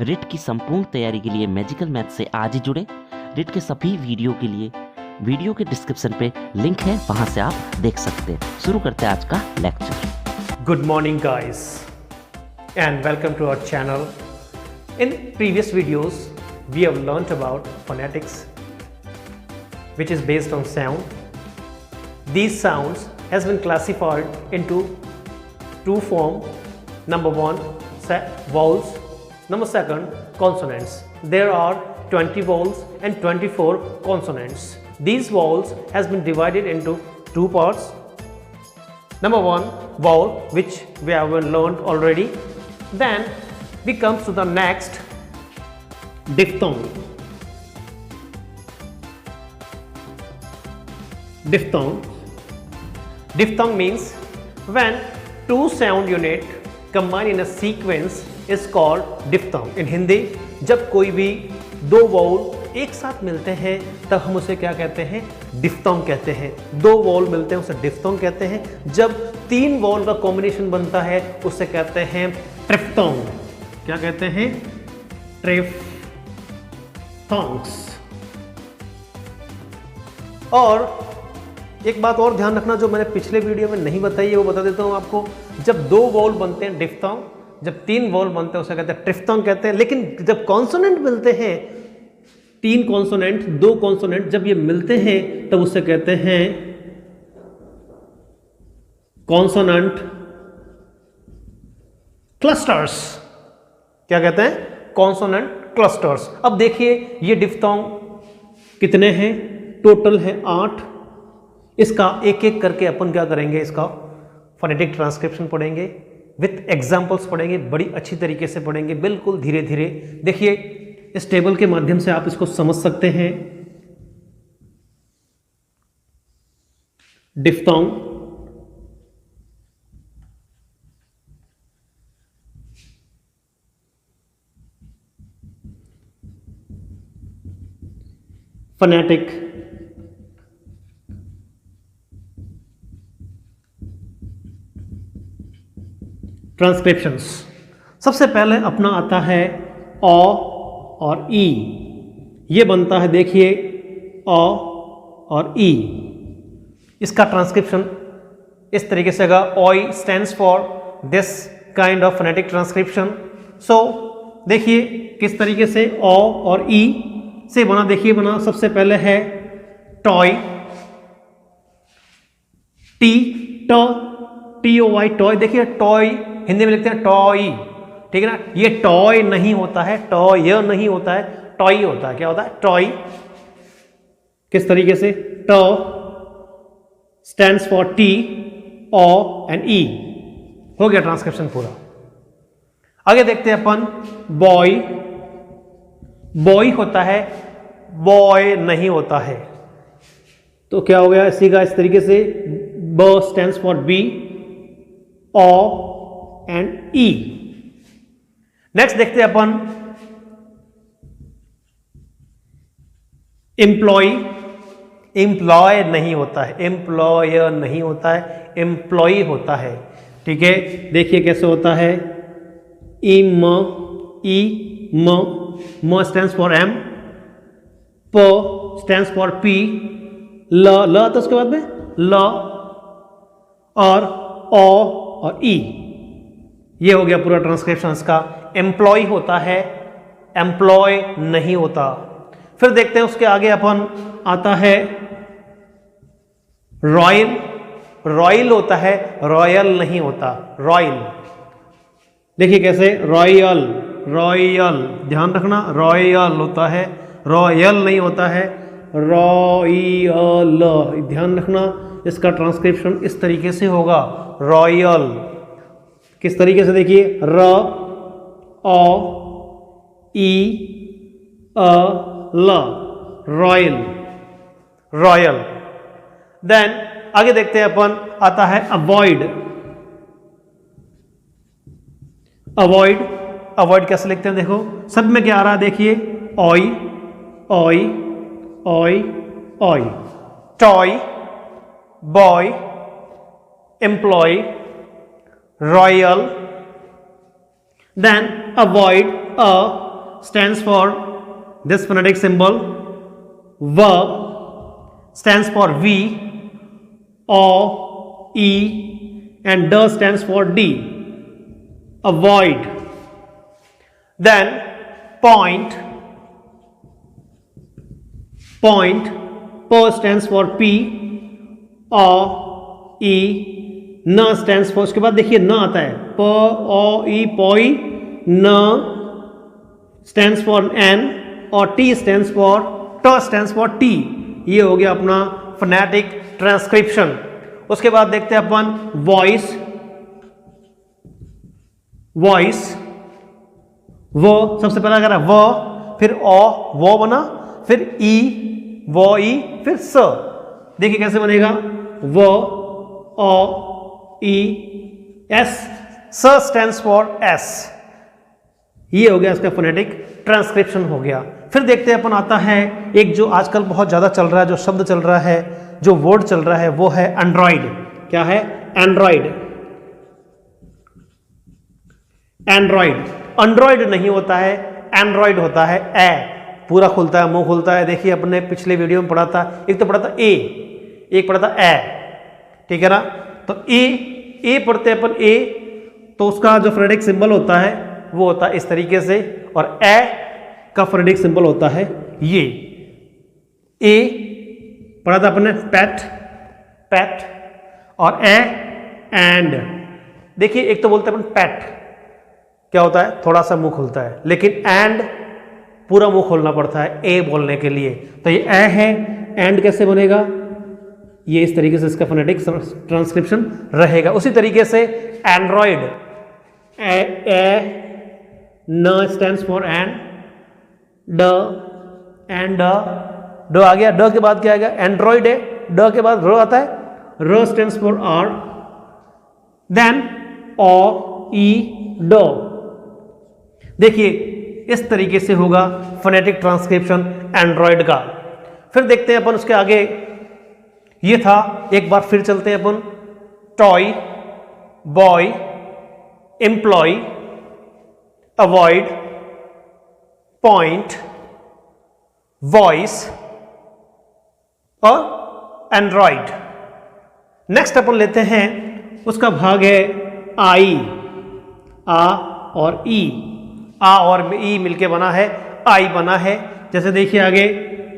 Writ की संपूर्ण तैयारी के लिए मैजिकल मैथ से आज ही जुड़े। रिट के सभी वीडियो के लिए वीडियो के डिस्क्रिप्शन पे लिंक है, वहां से आप देख सकते हैं। शुरू करते हैं आज का lecture. Good morning guys and welcome to our channel. In previous videos we have learnt about phonetics which is based on sound. These sounds has been classified into two forms. Number one, vowels. Number second, consonants. There are 20 vowels and 24 consonants. These vowels has been divided into two parts. Number one, vowel, which we have learned already. Then we come to the next, diphthong. Diphthong means when two sound unit combine in a sequence is called diphthong. In Hindi, जब कोई भी दो vowel एक साथ मिलते हैं तब हम उसे क्या कहते हैं? डिफ्थोंग कहते हैं। दो वाउल मिलते हैं उसे डिफ्थोंग कहते हैं। जब तीन वाउल का कॉम्बिनेशन बनता है उसे कहते हैं ट्रिप्थोंग। क्या कहते हैं? ट्रिप्थोंग्स। और एक बात और ध्यान रखना जो मैंने पिछले वीडियो में नहीं बताई है वो बता देता हूं आपको। जब दो वाउल बनते हैं डिफ्थोंग, जब तीन वाउल बनते हैं उसे कहते हैं ट्रिप्थोंग कहते हैं। लेकिन जब कॉन्सोनेंट मिलते हैं, तीन कॉन्सोनेंट, दो कॉन्सोनेंट जब ये मिलते हैं तब उसे कहते हैं कॉन्सोनेंट क्लस्टर्स। क्या कहते हैं? Consonant clusters. अब देखिए ये डिफ्थोंग कितने हैं? टोटल है 8। इसका एक एक करके अपन क्या करेंगे? इसका फोनेटिक ट्रांसक्रिप्शन पढ़ेंगे, विथ एग्जाम्पल्स पढ़ेंगे, बड़ी अच्छी तरीके से पढ़ेंगे, बिल्कुल धीरे धीरे। देखिए इस टेबल के माध्यम से आप इसको समझ सकते हैं। Diphthong, phonetic, transcriptions. सबसे पहले अपना आता है अ और ई। ये बनता है, देखिए अ और ई। इसका ट्रांसक्रिप्शन इस तरीके से होगा। ओई stands for this kind of phonetic transcription. So देखिए किस तरीके से अ और ई से बना। देखिए बना, सबसे पहले है toy, T O Y, toy. देखिए टॉय हिंदी में लिखते हैं टॉय, ठीक है ना। ये टॉय नहीं होता है, टॉय नहीं होता है, टॉय होता है। क्या होता है? टॉय। किस तरीके से? ट stands for T, O and E. हो गया ट्रांसक्रिप्शन पूरा। आगे देखते हैं अपन बॉय। बॉय होता है, बॉय नहीं होता है। तो क्या हो गया इसी का? इस तरीके से ब stands for B, O and E. Next देखते हैं अपन एम्प्लॉय। एम्प्लॉय नहीं होता है, एम्प्लॉयर नहीं होता है, एम्प्लॉय होता है। ठीक है, देखिए कैसे होता है। म स्टैंड्स फॉर एम, प स्टैंड्स फॉर पी, ल तो उसके बाद में ल, और ओ और ई। ये हो गया पूरा ट्रांसक्रिप्शन इसका। एम्प्लॉय होता है, एम्प्लॉय नहीं होता। फिर देखते हैं उसके आगे अपन आता है रॉयल। रॉयल होता है, रॉयल नहीं होता। रॉयल, देखिए कैसे? रॉयल, रॉयल, ध्यान रखना, रॉयल होता है, रॉयल नहीं होता है। रॉयल, ध्यान रखना। इसका ट्रांसक्रिप्शन इस तरीके से होगा, रॉयल। किस तरीके से? देखिए र, ओ, ई, अ, ल, रॉयल, रॉयल। देन आगे देखते हैं अपन, आता है अवॉइड। अवॉइड, अवॉइड कैसे लिखते हैं? देखो सब में क्या आ रहा है? देखिए oy, oy, oy, oy. Toy, boy, employ, royal, then avoid a stands for this phonetic symbol. V stands for V. O, E and D stands for D. Avoid. Then point. Point. P stands for P. O, E, N stands for, उसके बाद देखिए न आता है, P, O, E, पोई. न stands for N और T stands for, T stands for T. ये हो गया अपना phonetic ट्रांसक्रिप्शन. उसके बाद देखते हैं अपन वॉइस. वॉइस वो सबसे पहला करा वो, फिर ओ वो बना, फिर ई वो ई, फिर स. देखिए कैसे बनेगा, वो ओ ई एस, स स्टैंड्स फॉर एस. ये हो गया इसका फोनेटिक ट्रांसक्रिप्शन हो गया. फिर देखते हैं अपन आता है एक जो आजकल बहुत ज़्यादा चल रहा है, जो शब्द चल रहा है, जो वर्ड चल रहा है, वो है एंड्रॉइड. क्या है? एंड्रॉइड. एंड्रॉइड. एंड्रॉइड नहीं होता है, एंड्रॉइड होता है. ए पूरा खुलता है, मुंह खुलता है. देखिए अपने पिछले वीडियो में पढ़ा था, एक तो पढ़ा था ए, एक पढ़ा था ए. ठीक है ना? तो ए पढ़ते हैं अपन ए, तो उसका जो फोनेटिक सिंबल होता है वो होता है इस तरीके से, और ए का फोनेटिक सिंबल होता है ये. ए पढ़ा था अपने पैट, पैट, और ए एंड. देखिए एक तो बोलते हैं अपन पैट, क्या होता है, थोड़ा सा मुंह खुलता है, लेकिन एंड पूरा मुंह खोलना पड़ता है ए बोलने के लिए. तो ये ए है, एंड कैसे बनेगा, ये इस तरीके से इसका फोनेटिक ट्रांसक्रिप्शन रहेगा. उसी तरीके से एंड्रॉइड, ए न स्टैंड्स फॉर एंड, ड एंड ड आ गया. ड के बाद क्या आएगा, एंड्रॉइड है. ड के बाद र आता है, र स्टैंड्स फॉर आर. देन ओ ई ड. देखिए इस तरीके से होगा फोनेटिक ट्रांसक्रिप्शन एंड्रॉइड का. फिर देखते हैं अपन उसके आगे, ये था. एक बार फिर चलते हैं अपन. Toy, boy, employ, avoid, point, voice और एंड्रॉइड. नेक्स्ट अपन लेते हैं, उसका भाग है आई. आ और ई, आ और ई मिलके बना है आई बना है. जैसे देखिए आगे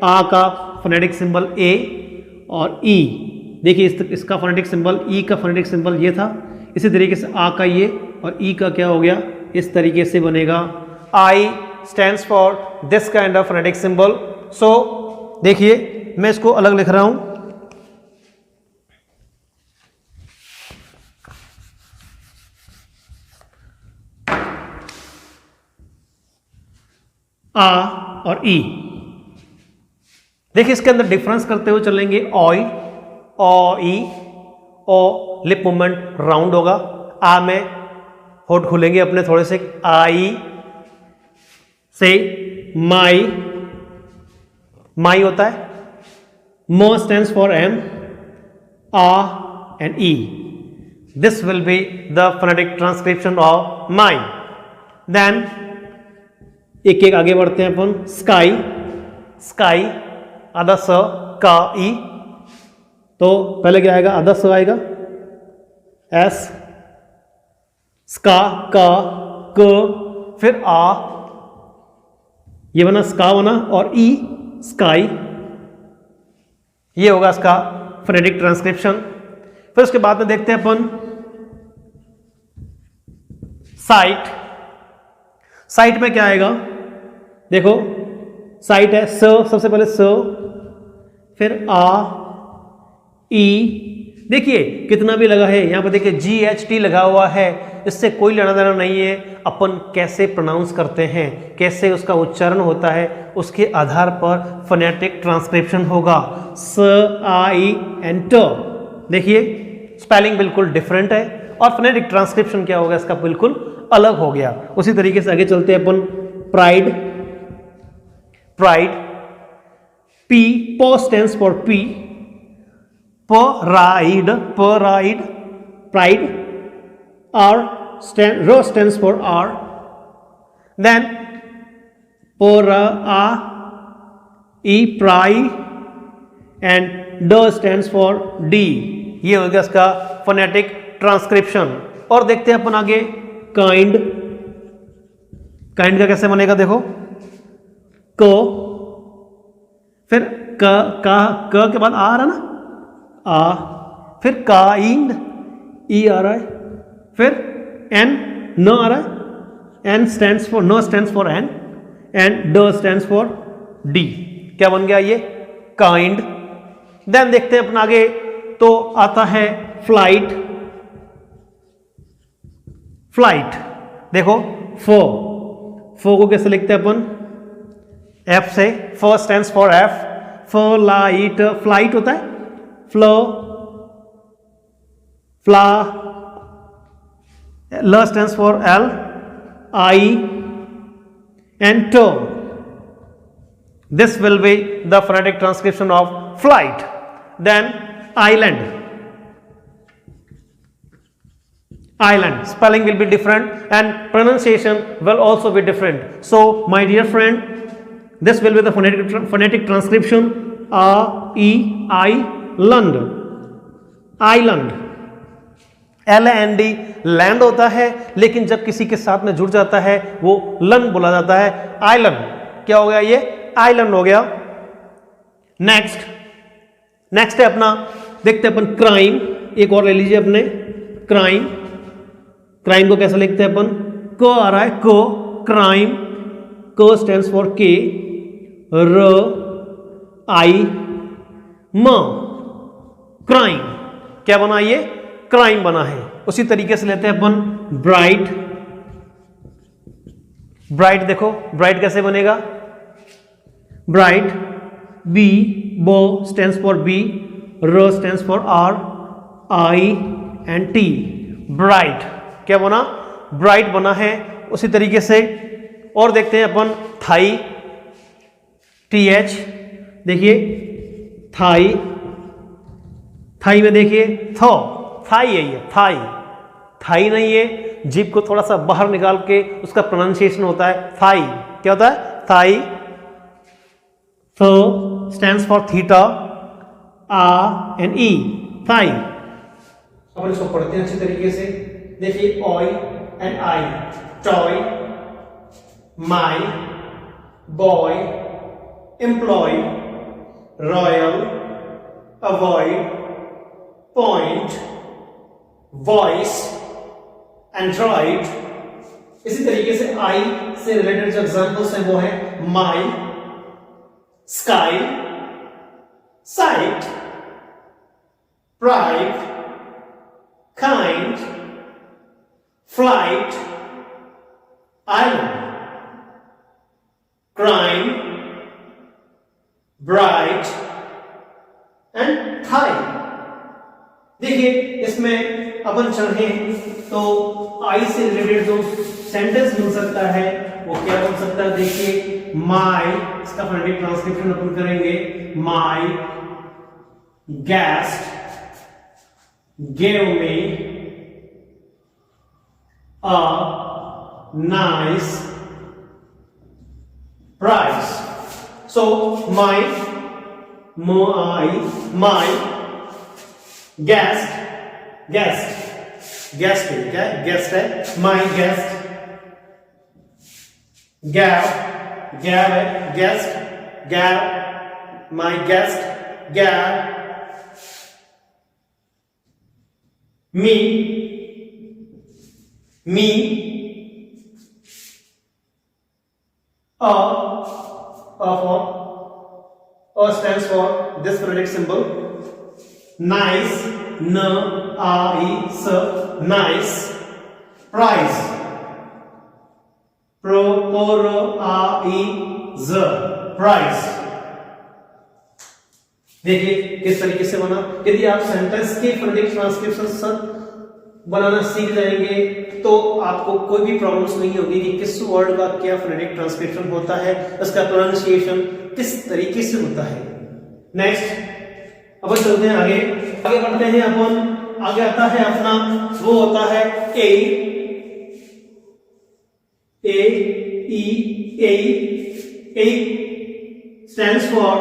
आ का फोनेटिक सिंबल ए और ई. देखिए इसका फोनेटिक सिंबल, ई का फोनेटिक सिंबल ये था. इसी तरीके से आ का ये और ई का क्या हो गया, इस तरीके से बनेगा. I stands for this kind of phonetic symbol. So देखिए मैं इसको अलग लिख रहा हूं. आ और ई. देखिए इसके अंदर डिफरेंस करते हुए चलेंगे. ऑय, ओ ई, ओ लिप मूवमेंट राउंड होगा. आ में होठ खुलेंगे अपने थोड़े से. आई से माई, माई होता है. म स्टैंड्स फॉर एम, आ and E. This will be the phonetic transcription of my. Then एक एक आगे बढ़ते हैं अपन. स्काई, स्काई आधा स का ई. तो पहले क्या आएगा, आधा स आएगा, एस, स्का का क, फिर आ, ये बना स्का बना, और ई स्काई. ये होगा इसका फोनेटिक ट्रांसक्रिप्शन. फिर उसके बाद में देखते हैं अपन साइट. साइट में क्या आएगा, देखो साइट है स, सबसे पहले स, फिर आ, ई. देखिए कितना भी लगा है यहाँ पर, देखिए GHT लगा हुआ है, इससे कोई लेना देना नहीं है. अपन कैसे प्रोनाउंस करते हैं, कैसे उसका उच्चारण होता है, उसके आधार पर फोनेटिक ट्रांसक्रिप्शन होगा. स, आ, ई एंड ट. देखिए स्पेलिंग बिल्कुल डिफरेंट है और फोनेटिक ट्रांसक्रिप्शन क्या होगा, इसका बिल्कुल अलग हो गया. उसी तरीके से आगे चलते हैं अपन. प्राइड, प्राइड, पी, प stands for P, pride, pride, pride. R stands for R. Then por a e pry and d stands for d। ये हो गया इसका फोनेटिक ट्रांसक्रिप्शन। और देखते हैं अपन आगे काइंड। काइंड का कैसे बनेगा देखो, को फिर क के बाद आ रहा ना, आ, फिर काइंड ई आ रहा है, फिर एन न आ रहा है, एन स्टैंड्स फॉर न स्टैंड्स फॉर एन एंड ड स्टैंड्स फॉर डी। क्या बन गया ये, काइंड। देन देखते हैं अपन आगे, तो आता है फ्लाइट। फ्लाइट देखो, फो को कैसे लिखते हैं अपन, एफ से, फ stands for F, flight, flight होता है, फ्लो, फ्ला, ल stands for L, I and टो। This will be the phonetic transcription of flight. Then island. Island spelling will be different and pronunciation will also be different. So my dear friend, this will be the phonetic transcription. Island. Island. LAND land होता है, लेकिन जब किसी के साथ में जुड़ जाता है वो लन बोला जाता है। आइलैंड क्या हो गया, ये आइलैंड हो गया। नेक्स्ट है अपना, देखते हैं अपन क्राइम। एक और ले लीजिए अपने, क्राइम। क्राइम को कैसे लिखते हैं अपन, को आ रहा है, को, क्राइम, को स्टैंड्स फॉर के, र आई म, क्राइम। क्या बना ये, क्राइम बना है। उसी तरीके से लेते हैं अपन ब्राइट। ब्राइट देखो, ब्राइट कैसे बनेगा, ब्राइट, बी, बो स्टैंड्स फॉर बी, र stands for R, I and T, bright. क्या बना, ब्राइट बना है। उसी तरीके से और देखते हैं अपन थाई, टी एच, देखिए थाई, थाई में देखिए थो, थाई है ये, थाई, थाई नहीं है, जीभ को थोड़ा सा बाहर निकाल के उसका प्रोनाउंसिएशन होता है थाई। क्या होता है, थाई। थो स्टैंड्स फॉर थीटा, आ एंड ई, थाई। अपन इसको पढ़ते हैं अच्छी तरीके से। देखिए ऑय and I, toy, my, boy, employ, royal, avoid, point, voice, android. इसी तरीके से आई से रिलेटेड जो एग्जांपल्स है वो है my, sky, sight, pride, kind, flight, island, crime, bright and thigh. देखिए इसमें अपन चढ़े तो आई से रिलेटेड जो सेंटेंस मिल सकता है वो क्या बन सकता है, देखिए माई, इसका फोनेटिक ट्रांसक्रिप्शन अपन करेंगे, my guest gave me a nice prize. So my guest है, guest है, my guest gave है, guest gave, my guest gave me a stands for this phonetic symbol, nice, n a i s, nice, prize, pro a i z, prize। देखिए किस तरीके से बना। यदि आप सेंटेंस के फोनेटिक ट्रांसक्रिप्शन बनाना सीख जाएंगे तो आपको कोई भी प्रॉब्लम्स नहीं होगी कि किस वर्ड का क्या फोनेटिक ट्रांसक्रिप्शन होता है, उसका प्रोनाउंसिएशन किस तरीके से होता है। नेक्स्ट अब चलते हैं आगे बढ़ते हैं अपन। आगे आता है अपना, वो होता है ए ई ए A stands for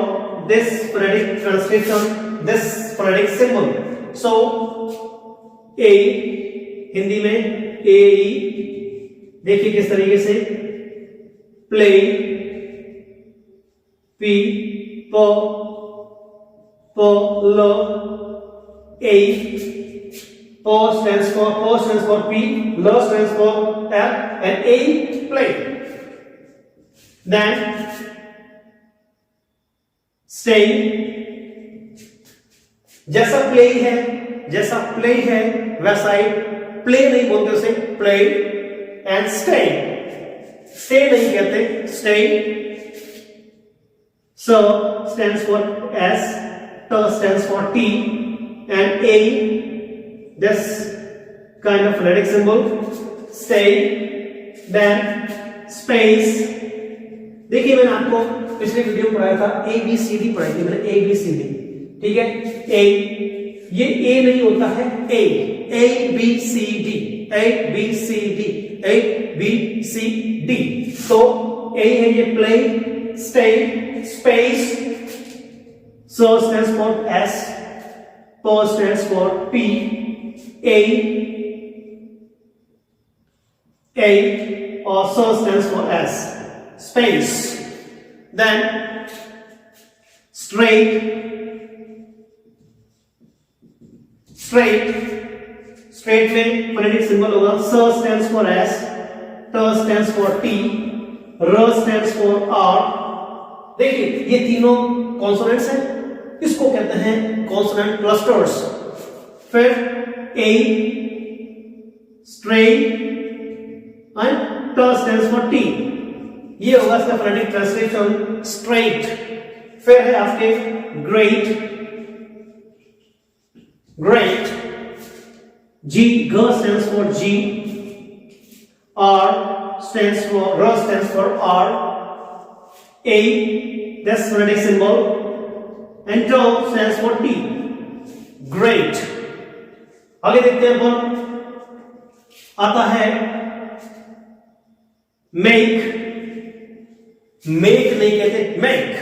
this phonetic transcription, this phonetic symbol. So A Hindi में A E, देखिए किस तरीके से play, P P P L A. P stands for P, L stands for L, and A play. Then stay, जैसा play है वैसा ही play नहीं बोलते उसे play, and stay नहीं कहते stay. So stands for S, T stands for T, and A, this kind of phonetic symbol, stay. Then space, देखिए मैंने आपको पिछले वीडियो में पढ़ाया था ABCD पढ़ाई थी मैंने ABCD, ठीक है. A, ये A नहीं होता है ABCD. तो A है ये play, stay, space. So stands for S, P stands for P, A also stands for S, space. Then straight में phonetic symbol होगा. S stands for S, T stands for T, R stands for R. देखिए ये तीनों consonants हैं, इसको कहते हैं consonant clusters. फिर A straight and T stands for T, ये होगा इसका phonetic translation straight. फिर है आपके great, G stands for G, R stands for R, A that's phonetic symbol, and T stands for T, great. आगे देखते हैं अपन, आता है make नहीं कहते make.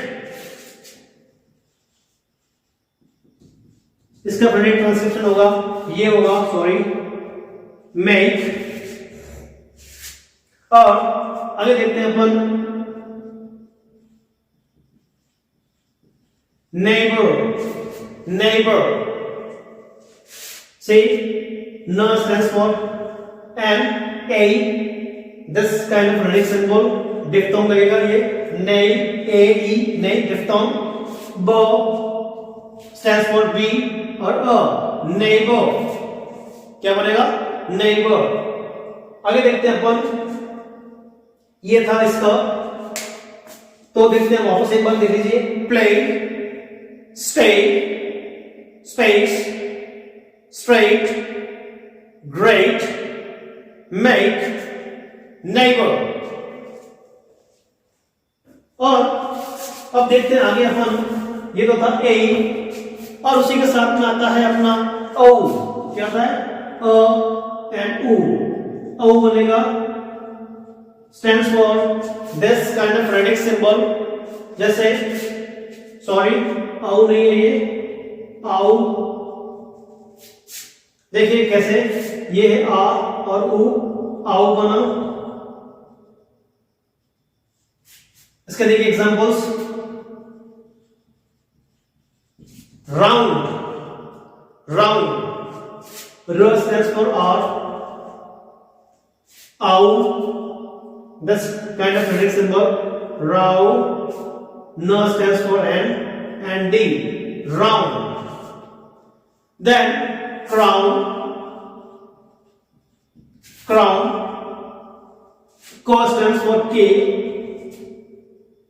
इसका phonetic ट्रांसक्रिप्शन होगा ये होगा make. और आगे देखते हैं अपन neighbor. See, N stands for N, A, this kind of phonetic symbol, diphthong लगेगा ये, A E, diphthong. B stands for B और A, neighbor. क्या बनेगा? neighbor. आगे देखते हैं अपन, ये था इसका, तो देखते हैं वापस एक बार देख लीजिए. play, stay, space, straight, great, make, neighbor. और अब देखते हैं आगे अपन, ये तो था A और उसी के साथ में आता है अपना O. क्या आता है? A and U. O बनेगा stands for this kind of phonetic symbol, जैसे औ नहीं है ये, आउ. देखिए कैसे ये है आ और उ, आउ बना. इसके देखिए examples, round, R stands for R, आउ, this kind of phonetic symbol, राउ, N stands for N, and D, round. Then crown, K stands for K.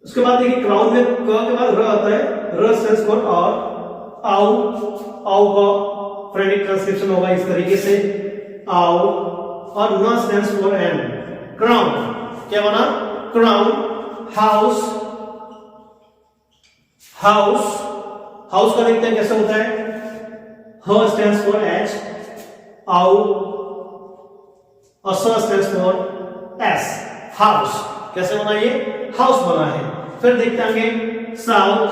उसके बाद देखिए क्राउन में क के बाद र आता है, R stands for R, आउ का phonetic ट्रांसक्रिप्शन होगा इस तरीके से, आउ, और N stands for N, crown. क्या बना? crown. हाउस का देखते हैं कैसे होता है, H stands for H, आउ, और S stands for S, house. कैसे बना? ये हाउस बना है. फिर देखते आगे साउथ,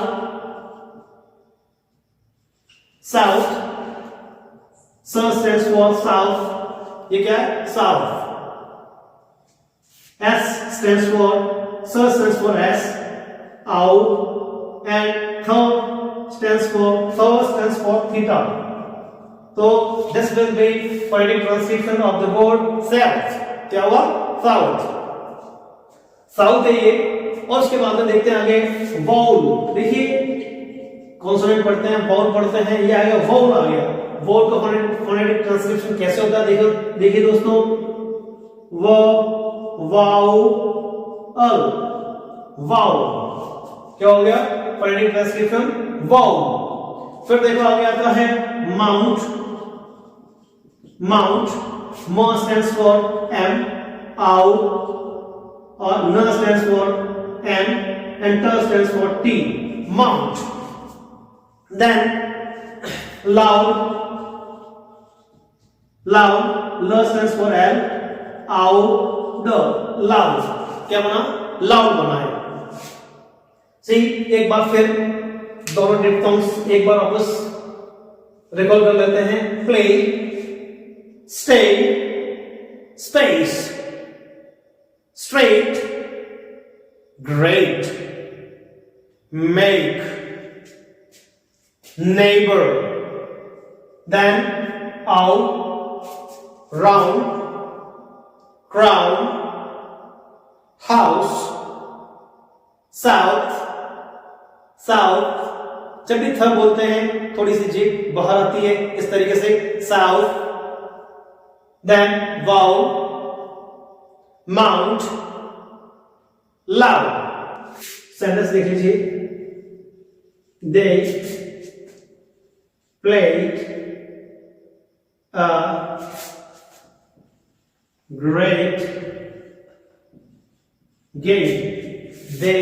साउथ, स स्टैंड्स फॉर साउथ, ये क्या है south. S stands for, S stands for S, ow, and th stands for theta. So this will be phonetic transcription of the word south. क्या हुआ south, साउथ है ये। और उसके बाद में देखते हैं आगे वाउल। देखिए कॉन्सोनेंट पढ़ते हैं, वाउल पढ़ते हैं, ये आ गया वाउल आ गया। वाउल का फोनेटिक ट्रांसक्रिप्शन कैसे होता है देखिए दोस्तों, व वाउ अल, वाउ क्या हो गया फोनेटिक ट्रांसक्रिप्शन वाउ। फिर देखो आगे आता है माउंट, माउंट, म स्टैंड्स फॉर एम, आउ, और न स्टैंड्स फॉर एन, एंड ट stands for T, mount. Then loud, loud, ल स्टैंड्स फॉर एल, आउ, द, लाउड, क्या बना लाउड बना है। सही, एक बार फिर दोनों डिप्थोंग्स एक बार वापस रिकॉल कर लेते हैं। Play, stay, space, straight, great, make, neighbour, then out, round, crown, house, south, south. जब भी थ बोलते हैं थोड़ी सी जीभ बाहर आती है इस तरीके से, south. Then wow, mount, loud. Sentence देख लीजिए, they played a great game. They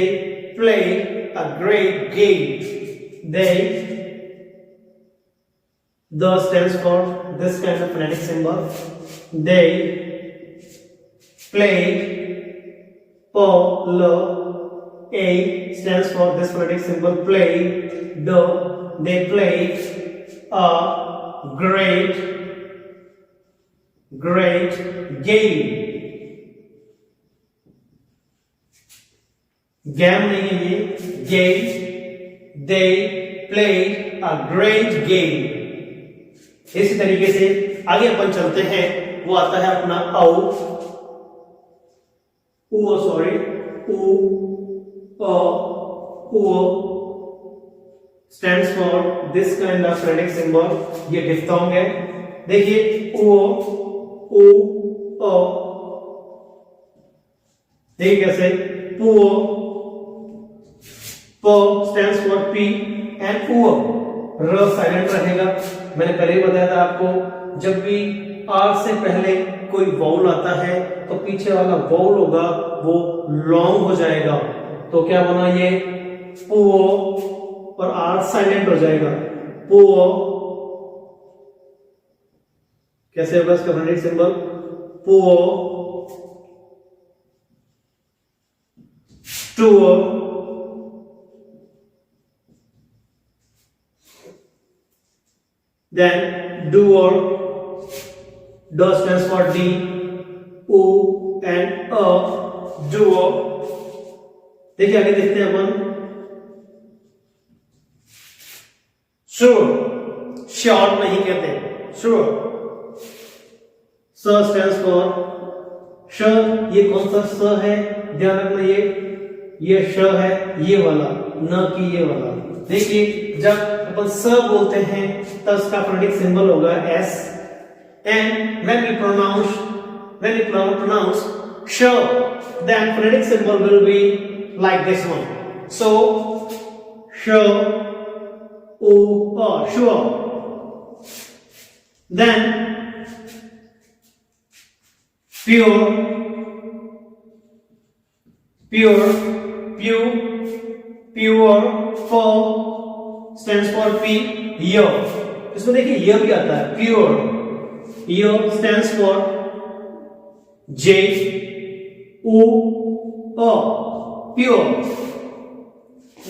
played a great game. They, the stands for this kind of phonetic symbol. They played, p, l, a stands for this phonetic symbol play. The, they played a great game. Game नहीं है ये, game. They played a great game. इसी तरीके से आगे अपन चलते हैं, वो आता है अपना औ, सॉरी, उ stands for this kind of phonetic symbol. ये डिफ्थोंग है। देखिए उ, अ, देखिए कैसे पुओ, प स्टैंड्स फॉर पी एंड उ, र साइलेंट रहेगा। मैंने पहले ही बताया था आपको, जब भी आर से पहले कोई वाउल आता है तो पीछे वाला वाउल होगा वो लॉन्ग हो जाएगा। तो क्या बना ये पुओ, और आर साइलेंट हो जाएगा, पुओ। कैसे होगा इसका फोनेटिक सिंबल, पुओ, टूओ, then duo, do stands for D, U and A, duo। देखिए आगे देखते हैं अपन, sure, short नहीं कहते, sure। स stands for श, ये कौन सा स है, ध्यान रखना, ये श है, ये वाला, न कि ये वाला। देखिए जब अपन स बोलते हैं तब उसका फोनेटिक सिंबल होगा S, and when we pronounce sh, then phonetic symbol will be like this one. So sh, u, sure। Then pure, for stands for p, year। इसमें देखिए ये भी आता है pure, year stands for J, U, O, pure।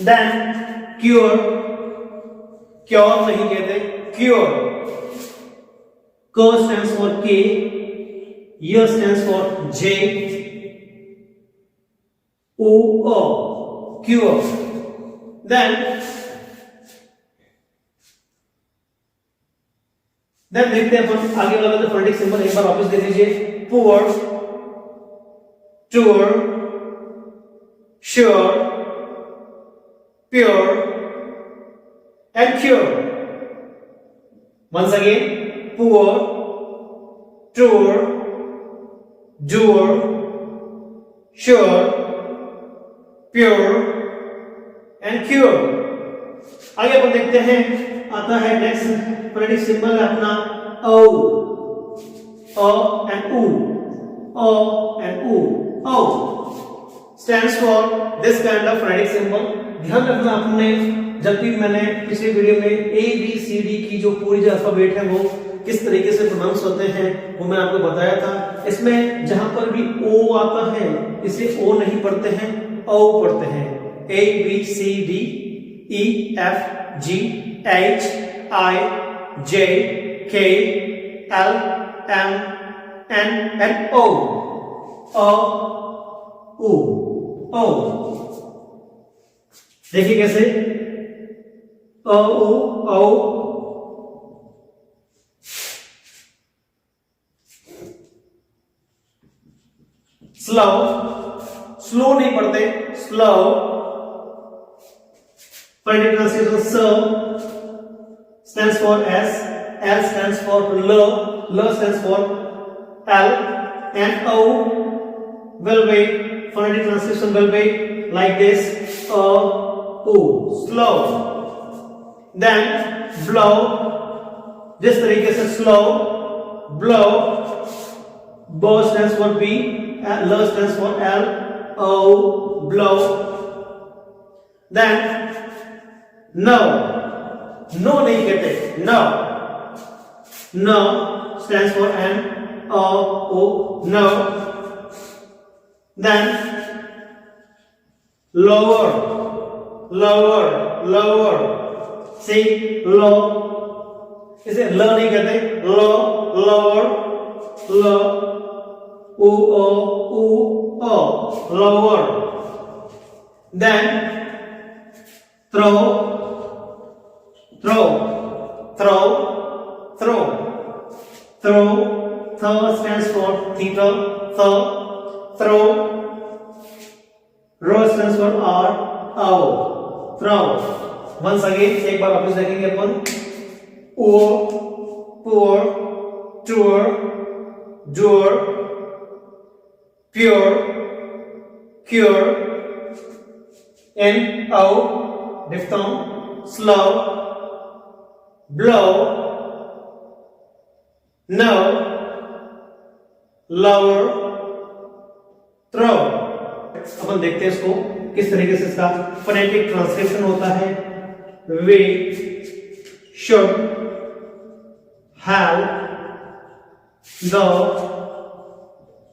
Then cure, cure नहीं कहते, cure. क stands for K, य stands for J, O O, cure. Then देखते हैं अपन आगे वाला जो फोनेटिक सिंबल, एक बार वापस देख लीजिए। Poor, tour, sure, pure and cure. Once again, poor, tour, doer, sure, pure and cure. आगे अपन देखते हैं, आता है नेक्स्ट फोनेटिक सिंबल है अपना औ, अ एंड उ, अ एंड उ। औ stands for this kind of phonetic symbol। ध्यान रखना आपने, जब भी मैंने पिछले वीडियो में ए बी सी डी की जो पूरी जो अल्फाबेट है वो किस तरीके से प्रोनाउंस होते हैं वो मैंने आपको बताया था। इसमें जहां पर भी ओ आता है इसे ओ नहीं पढ़ते हैं, औ पढ़ते हैं। A B C D E F G H I J K L M N and O, अ उ, ओ। देखिए कैसे, अ उ औ, स्लो, स्लो नहीं पढ़ते, स्लो। फोनेटिक ट्रांसलेशन स stands for S, L stands for L, L stands for L, and O will be, phonetic translation will be like this, O, slow। Then blow, जिस तरीके से slow, blow, B stands for B, L stands for L, O, blow। Then no, no नहीं कहते, no, no stands for N, O, no। Then lower, lower, lower, see, low, इसे ल नहीं कहते, low, lower, low, u o, lower। Then throw, throw, throw, throw, throw, th stands for theta, throw, ro stands for r, ow, throw। once again एक बार वापस देखेंगे अपन, o, poor, tour, doer, pure, cure, n, o, diphthong, slow, blow, no, lower, throw। अपन देखते हैं इसको किस तरीके से इसका फोनेटिक ट्रांसलेशन होता है। We should have the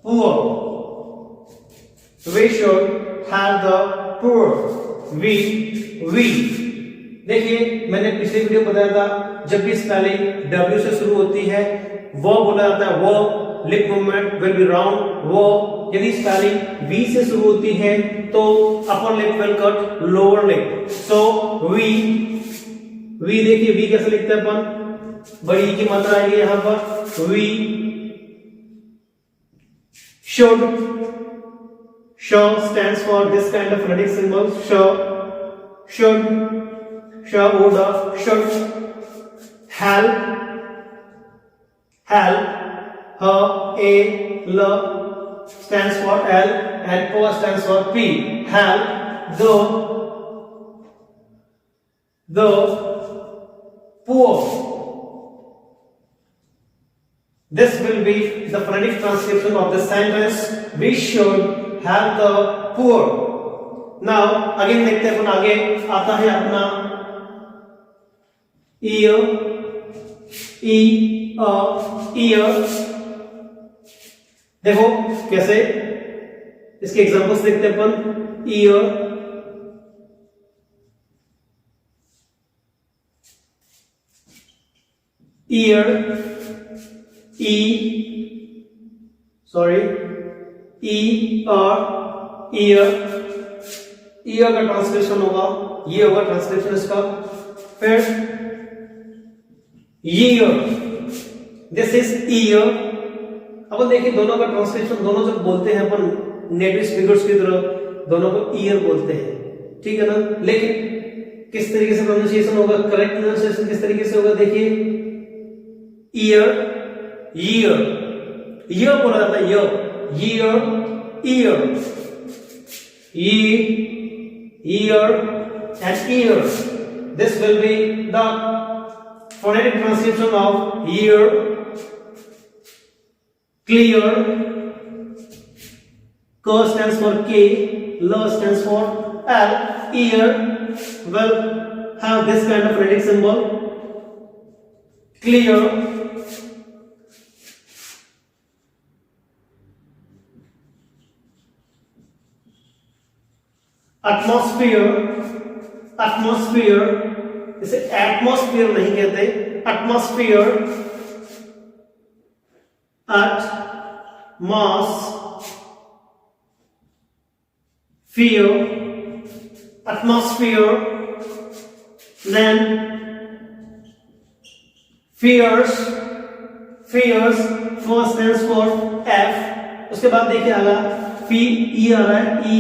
poor, we should have the poor, we देखिए मैंने पिछले वीडियो बताया था, जब भी स्पेलिंग W से शुरू होती है वो बोला जाता है वो, lip movement will be round वो। यदि स्पेलिंग V से शुरू होती है तो upper lip will cut lower lip, so we देखिए V कैसे लिखते हैं अपन, बड़ी की मात्रा आएगी यहां पर, we should, sh stands for this kind of phonetic symbol, should, should, help, her, a, l stands for L and P stands for P, help, the poor। This will be the phonetic transcription of the sentence, we should have the poor। Now again देखते हैं अपन, आगे आता है अपना ear, ear। देखो कैसे, इसके examples देखते हैं अपन, ear, ear, e, sorry, ear, year का ट्रांसलेशन होगा, ये होगा ट्रांसलेशन इसका। फिर ईयर, दिस इज ईयर। अब देखिए दोनों का ट्रांसलेशन, दोनों जब बोलते हैं अपन नेटिव स्पीकर्स की तरह, दोनों को ईयर बोलते हैं, ठीक है ना। लेकिन किस तरीके से प्रोनाउंसिएशन होगा, करेक्ट प्रोनाउंसिएशन किस तरीके से होगा, देखिए ईयर, ईयर, ईयर बोला जाता है, year, year, ear and ear. This will be the phonetic translation of ear. Clear, K stands for K, L stands for L. Ear will have this kind of phonetic symbol. Clear, atmosphere, atmosphere, इसे atmosphere नहीं कहते, atmosphere, at, mass, fear, atmosphere, then fears, fears, first stands for F, उसके बाद देखिए आगा फी, ई आ रहा है, ई,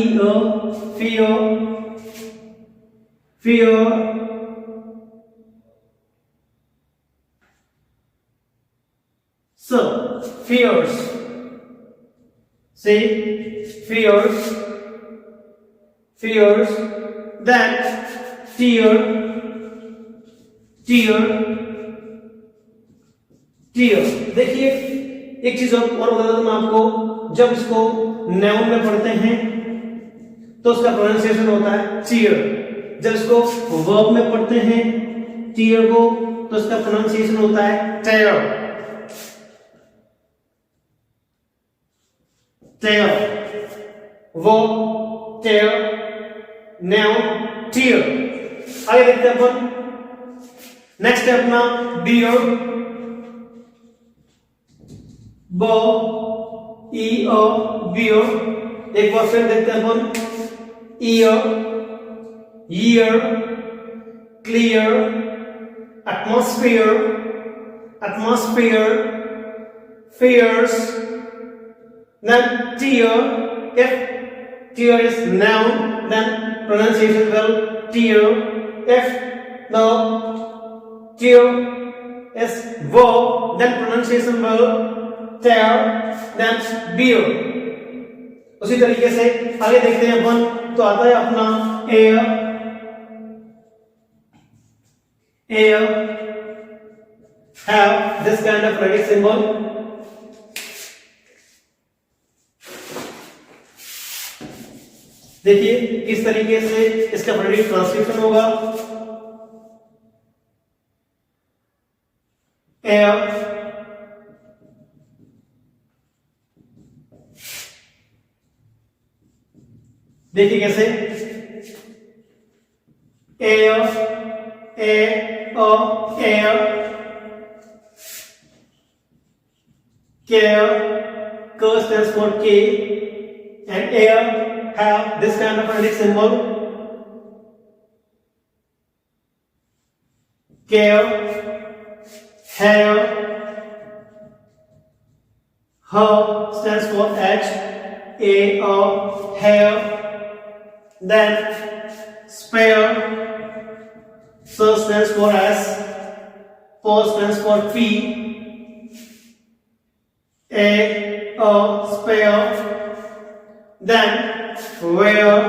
fear, fear, so fears, see, fears, fears, then tear, tear, tear। देखिए एक चीज और बता दूं मैं आपको, जब इसको नाउन में पढ़ते हैं तो उसका प्रोनाउंसिएशन होता है चीयर, जब इसको वर्ब में पढ़ते हैं चीयर को तो उसका प्रोनाउंसिएशन होता है टेयर, टेयर, वर्ब टेयर, नाउन टीयर। आगे देखते हैं अपन नेक्स्ट है अपना बियर, ब ई अ बियर। एक बार फिर देखते हैं अपन ear, year, clear, atmosphere, atmosphere, fears, then tear. If tear is noun, then pronunciation will tear. If the tear is verb, then pronunciation will tear, then beer. उसी तरीके से आगे देखते हैं अपन, तो आता है अपना air, air have this kind of phonetic symbol। देखिए किस तरीके से इसका phonetic ट्रांसक्रिप्शन होगा, एयर, देखिए कैसे air, air, care, K stands for K, and air have this kind of phonetic symbol, care, hair, her stands for H, hair, then spare, so stands for S, P stands for P, spare, then where,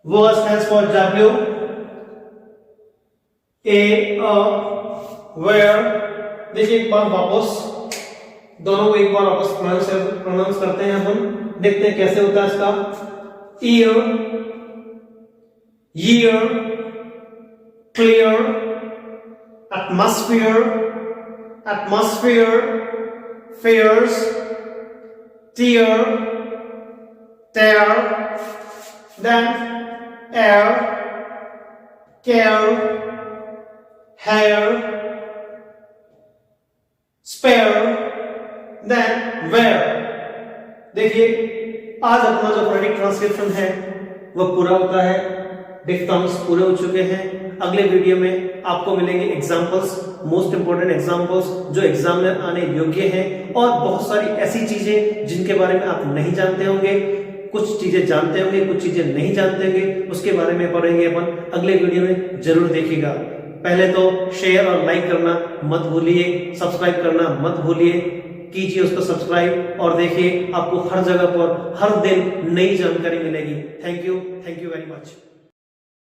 W stands for W, where। देखिए एक बार वापस दोनों को एक बार वापस pronounce करते हैं अपन, देखते हैं कैसे होता है इसका। Year, year, clear, atmosphere, fears, tear, then air, care, hair, spare, then where। देखिए आज अपना जो फोनेटिक ट्रांसक्रिप्शन है वह पूरा होता है, डिफ्थॉन्ग्स पूरे हो चुके हैं। अगले वीडियो में आपको मिलेंगे एग्जांपल्स, मोस्ट इंपोर्टेंट एग्जांपल्स जो एग्जाम में आने योग्य हैं, और बहुत सारी ऐसी चीजें जिनके बारे में आप नहीं जानते होंगे, कुछ चीजें जानते होंगे, कुछ चीजें नहीं जानते होंगे, उसके बारे में पढ़ेंगे अपन अगले वीडियो में। जरूर देखिएगा। पहले तो शेयर और लाइक करना मत भूलिए, सब्सक्राइब करना मत भूलिए, कीजिए उसको सब्सक्राइब, और देखिए आपको हर जगह पर हर दिन नई जानकारी मिलेगी। Thank you very much.